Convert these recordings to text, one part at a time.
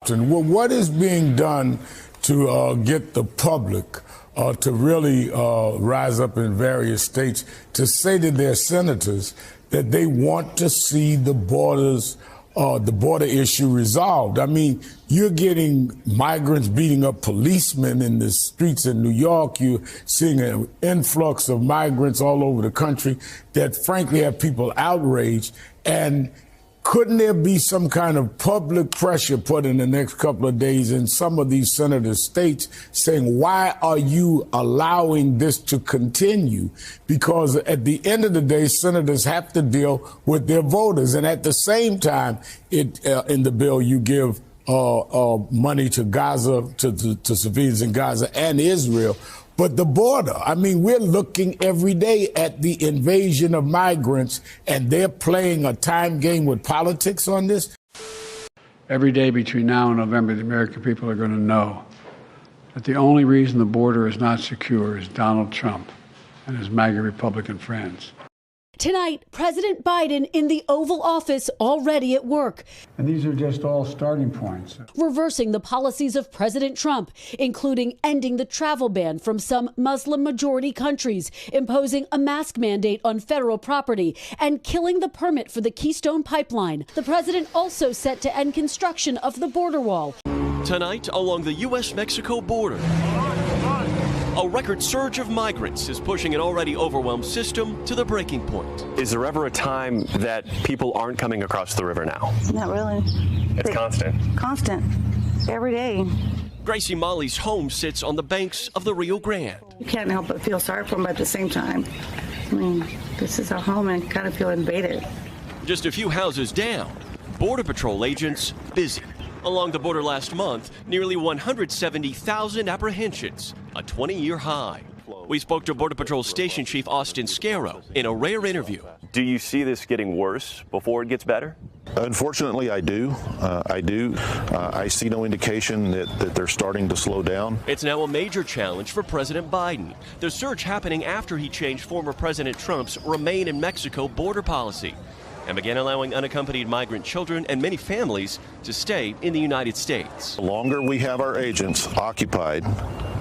Well, what is being done to get the public to really rise up in various states to say to their senators that they want to see the border issue resolved? I mean, you're getting migrants beating up policemen in the streets in New York. You're seeing an influx of migrants all over the country that frankly have people outraged. And couldn't there be some kind of public pressure put in the next couple of days in some of these senator states saying, why are you allowing this to continue? Because at the end of the day, senators have to deal with their voters. And at the same time, in the bill, you give money to Gaza, to civilians in Gaza and Israel. But the border, I mean, we're looking every day at the invasion of migrants, and they're playing a time game with politics on this. Every day between now and November, the American people are going to know that the only reason the border is not secure is Donald Trump and his MAGA Republican friends. Tonight, President Biden in the Oval Office already at work. And these are just all starting points. Reversing the policies of President Trump, including ending the travel ban from some Muslim-majority countries, imposing a mask mandate on federal property, and killing the permit for the Keystone Pipeline. The president also set to end construction of the border wall. Tonight, along the U.S.-Mexico border, a record surge of migrants is pushing an already overwhelmed system to the breaking point. Is there ever a time that people aren't coming across the river now? Not really. It's constant. Constant. Every day. Gracie Molly's home sits on the banks of the Rio Grande. You can't help but feel sorry for them at the same time. I mean, this is our home and kind of feel invaded. Just a few houses down, Border Patrol agents busy. Along the border last month, nearly 170,000 apprehensions, a 20-year high. We spoke to Border Patrol Station Chief Austin Scarrow in a rare interview. Do you see this getting worse before it gets better? Unfortunately, I do. I see no indication that they're starting to slow down. It's now a major challenge for President Biden. The surge happening after he changed former President Trump's Remain in Mexico border policy and began allowing unaccompanied migrant children and many families to stay in the United States. The longer we have our agents occupied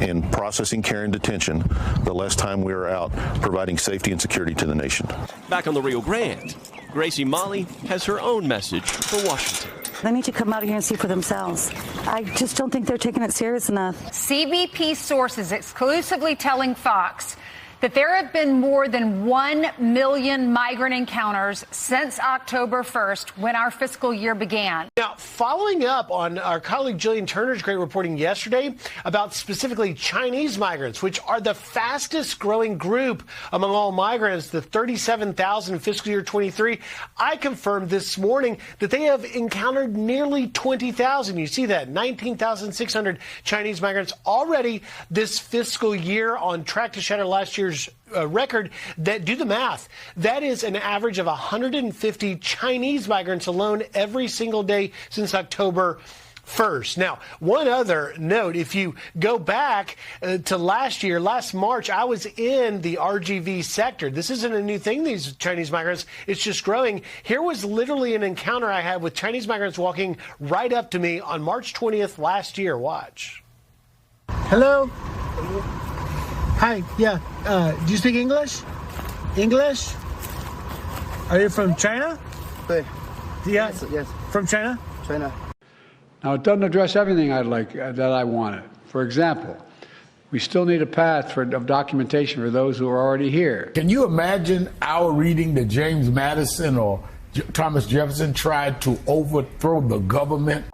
in processing, care, and detention, the less time we are out providing safety and security to the nation. Back on the Rio Grande, Gracie Molly has her own message for Washington. They need to come out here and see for themselves. I just don't think they're taking it serious enough. CBP sources exclusively telling Fox that there have been more than 1 million migrant encounters since October 1st, when our fiscal year began. Now, following up on our colleague Jillian Turner's great reporting yesterday about specifically Chinese migrants, which are the fastest growing group among all migrants, the 37,000 in fiscal year 23, I confirmed this morning that they have encountered nearly 20,000. You see that, 19,600 Chinese migrants already this fiscal year, on track to shatter last year's record. That, do the math, that is an average of 150 Chinese migrants alone every single day since October 1st. Now, one other note, if you go back to last March, I was in the RGV sector. This isn't a new thing, these Chinese migrants. It's just growing. Here was literally an encounter I had with Chinese migrants walking right up to me on March 20th last year. Watch. Hello. Hi, yeah. Do you speak English? English? Are you from China? Yeah. Yes. From China? China. Now, it doesn't address everything that I wanted. For example, we still need a path of documentation for those who are already here. Can you imagine our reading that James Madison or Thomas Jefferson tried to overthrow the government?